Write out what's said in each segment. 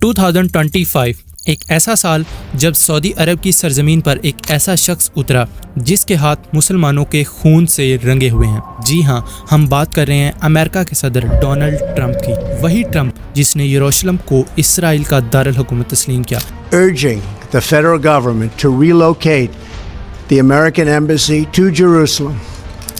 2025 एक ऐसा साल जब सऊदी अरब की सरजमीन पर एक ऐसा शख्स उतरा जिसके हाथ मुसलमानों के खून से रंगे हुए हैं। जी हाँ, हम बात कर रहे हैं अमेरिका के सदर डोनाल्ड ट्रंप की। वही ट्रंप जिसने यरूशलेम को इसराइल का दारुल हुकूमत तस्लीम किया। Urging the federal government to relocate the American embassy to Jerusalem.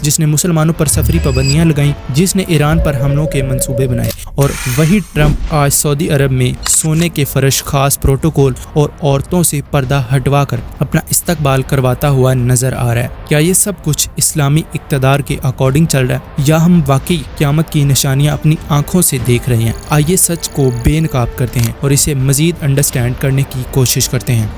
जिसने मुसलमानों पर सफरी पाबंदियां लगाईं, जिसने ईरान पर हमलों के मंसूबे बनाए। और वही ट्रंप आज सऊदी अरब में सोने के फर्श, खास प्रोटोकॉल और औरतों से पर्दा हटवाकर अपना इस्तकबाल करवाता हुआ नजर आ रहा है। क्या ये सब कुछ इस्लामी इक़्तिदार के अकॉर्डिंग चल रहा है या हम वाकई क़यामत की निशानियां अपनी आंखों से देख रहे हैं? आइए सच को बेनकाब करते हैं और इसे मजीद अंडरस्टैंड करने की कोशिश करते हैं।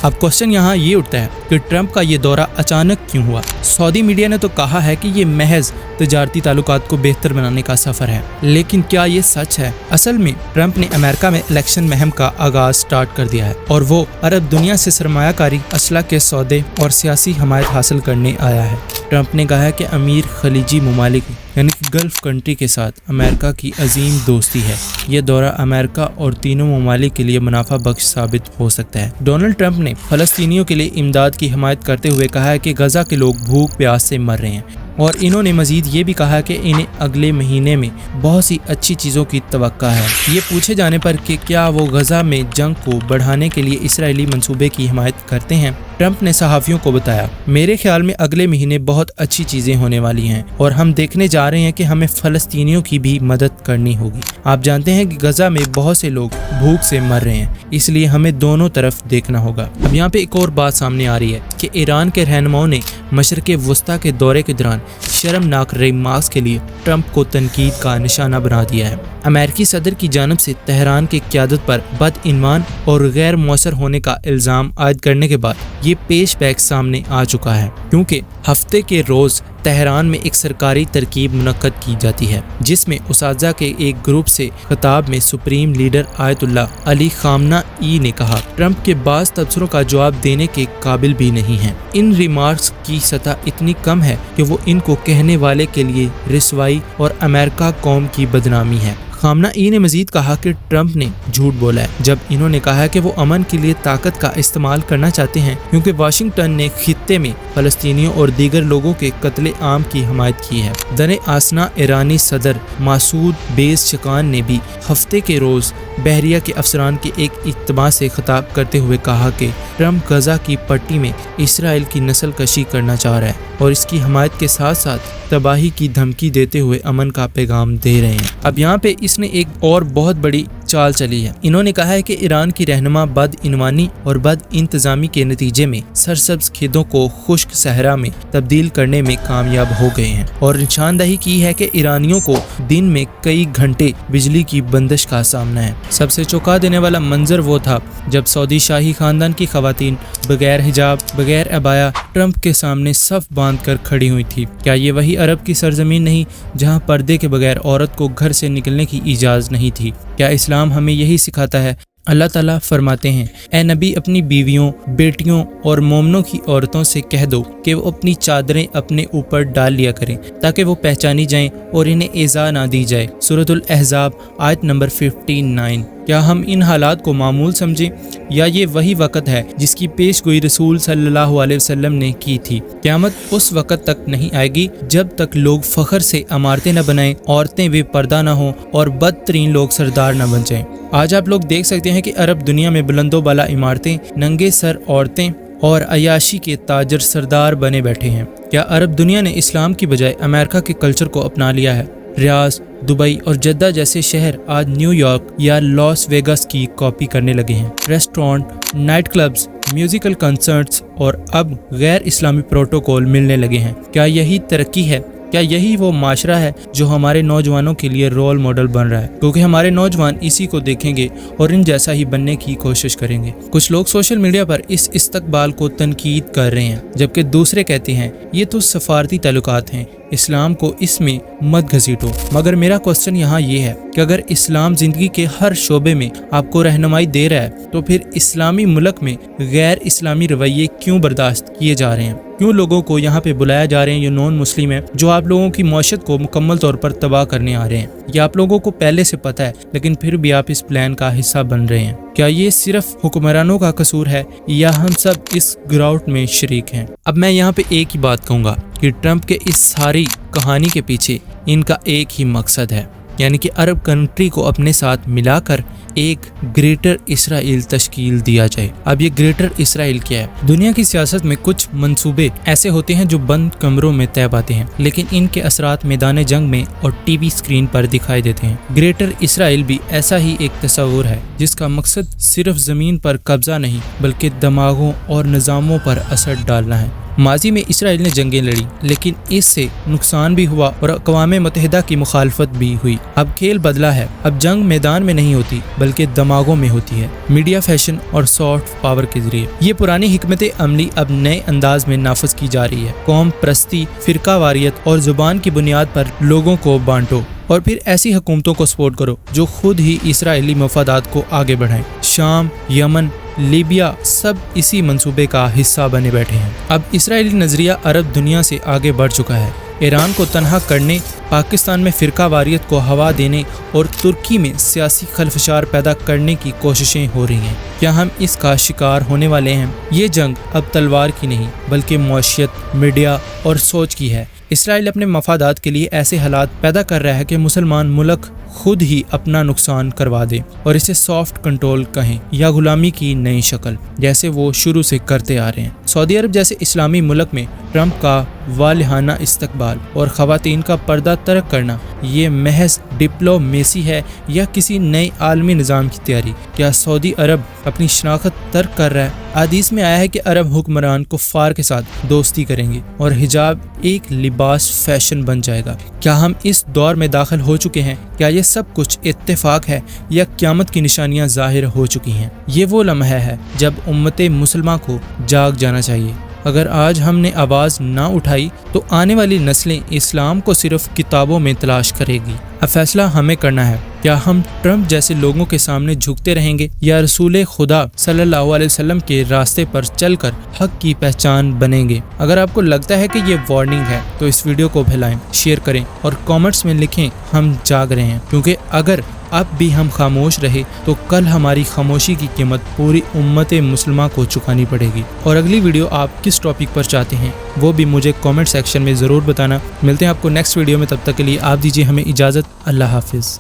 अब क्वेश्चन यहाँ ये उठता है कि ट्रंप का ये दौरा अचानक क्यों हुआ? सऊदी मीडिया ने तो कहा है कि ये महज तजारती ताल्लुकात को बेहतर बनाने का सफर है, लेकिन क्या ये सच है? असल में ट्रंप ने अमेरिका में इलेक्शन मुहिम का आगाज स्टार्ट कर दिया है और वो अरब दुनिया से सरमायाकारी, असला के सौदे और सियासी हमायत हासिल करने आया है। ट्रंप ने कहा है कि अमीर खलीजी ममालिक यानी कि गल्फ कंट्री के साथ अमेरिका की अजीम दोस्ती है। ये दौरा अमेरिका और तीनों ममालिक के लिए मुनाफा बख्श साबित हो सकता है। डोनाल्ड ट्रंप ने फलस्तीनियों के लिए इमदाद की हिमायत करते हुए कहा है कि गजा के लोग भूख प्यास से मर रहे हैं और इन्होंने मजीद ये भी कहा कि इन्हें अगले महीने में बहुत सी अच्छी चीज़ों की तवक्का है। ये पूछे जाने पर कि क्या वो गजा में जंग को बढ़ाने के लिए इसराइली मंसूबे की हिमायत करते हैं, ट्रंप ने सहाफ़ियों को बताया, मेरे ख्याल में अगले महीने बहुत अच्छी चीज़ें होने वाली हैं और हम देखने जा रहे हैं कि हमें फ़लस्तीनियों की भी मदद करनी होगी। आप जानते हैं कि गजा में बहुत से लोग भूख से मर रहे हैं, इसलिए हमें दोनों तरफ देखना होगा। अब यहाँ पे एक और बात सामने आ रही है कि ईरान के रहनुमाओं ने मशरिक़ वस्ता के दौरे के दौरान शर्मनाक रिमार्क्स के लिए ट्रंप को तनकीद का निशाना बना दिया है। अमेरिकी सदर की जानब से तेहरान की क़यादत पर बदईमान और गैर मौसर होने का इल्ज़ाम आयद करने के बाद ये पेश बैक सामने आ चुका है, क्योंकि हफ्ते के रोज़ तेहरान में एक सरकारी तरकीब मुनक्कद की जाती है जिसमें उसाजा के एक ग्रुप से खिताब में सुप्रीम लीडर आयतुल्लाह अली खामनाई ने कहा, ट्रंप के बाज़ तबसरों का जवाब देने के काबिल भी नहीं है। इन रिमार्क्स की सतह इतनी कम है कि वो इनको कहने वाले के लिए रिसवाई और अमेरिका कौम की बदनामी है। खामनाई ने मजीद कहा कि ट्रंप ने झूठ बोला है जब इन्होंने कहा है कि वो अमन के लिए ताकत का इस्तेमाल करना चाहते हैं, क्योंकि वाशिंगटन ने खित्ते में फलस्तीनियों और दीगर लोगों के कत्ले आम की हिमायत की है। दर आसना ईरानी सदर मासूद पेज़ेशकियान ने भी हफ्ते के रोज़ बहरिया के अफसरान के एक इज्तिमा से खिताब करते हुए कहा कि ट्रंप गजा की पट्टी में इसराइल की नस्ल कशी करना चाह रहा है और इसकी हिमायत के साथ साथ तबाही की धमकी देते हुए अमन का पैगाम दे रहे हैं। अब यहाँ पे इसने एक और बहुत बड़ी चाल चली है। इन्होंने कहा है कि ईरान की रहनुमा बदइनवानी और बद इंतजामी के नतीजे में सरसब्ज खेतों को खुश्क सहरा में तब्दील करने में कामयाब हो गए हैं और निशानदही की है कि ईरानियों को दिन में कई घंटे बिजली की बंदिश का सामना है। सबसे चौंका देने वाला मंजर वो था जब सऊदी शाही खानदान की खवातीन बगैर हिजाब, बगैर अबाया ट्रंप के सामने सफ बांध कर खड़ी हुई थी। क्या ये वही अरब की सरजमीन नहीं जहाँ पर्दे के बगैर औरत को घर से निकलने की इजाज़त नहीं थी? क्या इस्लाम हमें यही सिखाता है? अल्लाह ताला फरमाते हैं, ए नबी अपनी बीवियों, बेटियों और मोमनों की औरतों से कह दो कि वो अपनी चादरें अपने ऊपर डाल लिया करें ताकि वो पहचानी जाएं और इन्हें इज़ा ना दी जाए। सूरतुल अहज़ाब आयत नंबर 59। क्या हम इन हालात को मामूल समझें या ये वही वक़्त है जिसकी पेशगोई रसूल सल्लल्लाहु अलैहि वसल्लम ने की थी? क़यामत उस वक़्त तक नहीं आएगी जब तक लोग फ़ख्र से इमारतें न बनाएं, औरतें बेपर्दा न हों और बदतरीन लोग सरदार न बन जाएं। आज आप लोग देख सकते हैं कि अरब दुनिया में बुलंदो बाला इमारतें, नंगे सर औरतें और अयाशी के ताजर सरदार बने बैठे हैं। क्या अरब दुनिया ने इस्लाम की बजाय अमेरिका के कल्चर को अपना लिया है? रियाज, दुबई और जद्दा जैसे शहर आज न्यूयॉर्क या लॉस वेगास की कॉपी करने लगे हैं। Restaurant, night clubs, musical concerts और अब गैर इस्लामी प्रोटोकॉल मिलने लगे हैं। क्या यही तरक्की है? क्या यही वो माशरा है जो हमारे नौजवानों के लिए रोल मॉडल बन रहा है? क्योंकि हमारे नौजवान इसी को देखेंगे और इन जैसा ही बनने की कोशिश करेंगे। कुछ लोग सोशल मीडिया पर इस इस्तकबाल को तनकीद कर रहे हैं, जबकि दूसरे कहते हैं ये तो सफारती ताल्लुकात हैं, اسلام کو اس میں مت گھسیٹو۔ مگر میرا کوسچن یہاں یہ ہے کہ اگر اسلام زندگی کے ہر شعبے میں آپ کو رہنمائی دے رہا ہے تو پھر اسلامی ملک میں غیر اسلامی رویے کیوں برداشت کیے جا رہے ہیں؟ کیوں لوگوں کو یہاں پہ بلایا جا رہے ہیں یہ نان مسلم ہیں جو آپ لوگوں کی معیشت کو مکمل طور پر تباہ کرنے آ رہے ہیں؟ یہ آپ لوگوں کو پہلے سے پتہ ہے لیکن پھر بھی آپ اس پلان کا حصہ بن رہے ہیں۔ کیا یہ صرف حکمرانوں کا قصور ہے یا ہم سب اس گراؤٹ میں شریک ہیں؟ اب میں یہاں پہ ایک ہی بات کہوں گا کہ ٹرمپ کے اس ساری کہانی کے پیچھے ان کا ایک ہی مقصد ہے، یعنی کہ عرب کنٹری کو اپنے ساتھ ملا کر ایک گریٹر اسرائیل تشکیل دیا جائے۔ اب یہ گریٹر اسرائیل کیا ہے؟ دنیا کی سیاست میں کچھ منصوبے ایسے ہوتے ہیں جو بند کمروں میں طے پاتے ہیں لیکن ان کے اثرات میدان جنگ میں اور ٹی وی اسکرین پر دکھائی دیتے ہیں۔ گریٹر اسرائیل بھی ایسا ہی ایک تصور ہے جس کا مقصد صرف زمین پر قبضہ نہیں بلکہ دماغوں اور نظاموں پر اثر ڈالنا ہے۔ ماضی میں اسرائیل نے جنگیں لڑی لیکن اس سے نقصان بھی ہوا اور اقوام متحدہ کی مخالفت بھی ہوئی۔ اب کھیل بدلا ہے، اب جنگ میدان میں نہیں ہوتی بلکہ دماغوں میں ہوتی ہے، میڈیا، فیشن اور سافٹ پاور کے ذریعے۔ یہ پرانی حکمت عملی اب نئے انداز میں نافذ کی جا رہی ہے۔ قوم پرستی، فرقہ واریت اور زبان کی بنیاد پر لوگوں کو بانٹو اور پھر ایسی حکومتوں کو سپورٹ کرو جو خود ہی اسرائیلی مفادات کو آگے بڑھائیں۔ شام، یمن، لیبیا سب اسی منصوبے کا حصہ بنے بیٹھے ہیں۔ اب اسرائیلی نظریہ عرب دنیا سے آگے بڑھ چکا ہے۔ ایران کو تنہا کرنے، پاکستان میں فرقہ واریت کو ہوا دینے اور ترکی میں سیاسی خلفشار پیدا کرنے کی کوششیں ہو رہی ہیں۔ کیا ہم اس کا شکار ہونے والے ہیں؟ یہ جنگ اب تلوار کی نہیں بلکہ معیشت، میڈیا اور سوچ کی ہے۔ اسرائیل اپنے مفادات کے لیے ایسے حالات پیدا کر رہا ہے کہ مسلمان ملک خود ہی اپنا نقصان کروا دے اور اسے سافٹ کنٹرول کہیں یا غلامی کی نئی شکل جیسے وہ شروع سے کرتے آ رہے ہیں۔ سعودی عرب جیسے اسلامی ملک میں ٹرمپ کا والہانہ استقبال اور خواتین کا پردہ ترک کرنا یہ محض ڈپلومیسی ہے یا کسی نئے عالمی نظام کی تیاری؟ کیا سعودی عرب اپنی شناخت ترک کر رہا ہے؟ حدیث میں آیا ہے کہ عرب حکمران کفار کے ساتھ دوستی کریں گے اور حجاب ایک لباس فیشن بن جائے گا۔ کیا ہم اس دور میں داخل ہو چکے ہیں؟ کیا یہ سب کچھ اتفاق ہے یا قیامت کی نشانیاں ظاہر ہو چکی ہیں؟ یہ وہ لمحہ ہے جب امت مسلمہ کو جاگ جانا چاہیے۔ اگر آج ہم نے آواز نہ اٹھائی تو آنے والی نسلیں اسلام کو صرف کتابوں میں تلاش کرے گی۔ اب فیصلہ ہمیں کرنا ہے، کیا ہم ٹرمپ جیسے لوگوں کے سامنے جھکتے رہیں گے یا رسول خدا صلی اللہ علیہ وسلم کے راستے پر چل کر حق کی پہچان بنیں گے؟ اگر آپ کو لگتا ہے کہ یہ وارننگ ہے تو اس ویڈیو کو پھیلائیں، شیئر کریں اور کامنٹس میں لکھیں ہم جاگ رہے ہیں، کیونکہ اگر اب بھی ہم خاموش رہے تو کل ہماری خاموشی کی قیمت پوری امت مسلمہ کو چکانی پڑے گی۔ اور اگلی ویڈیو آپ کس ٹاپک پر چاہتے ہیں وہ بھی مجھے کامنٹ سیکشن میں ضرور بتانا۔ ملتے ہیں آپ کو نیکسٹ ویڈیو میں، تب تک کے لیے آپ دیجیے ہمیں اجازت۔ اللہ حافظ۔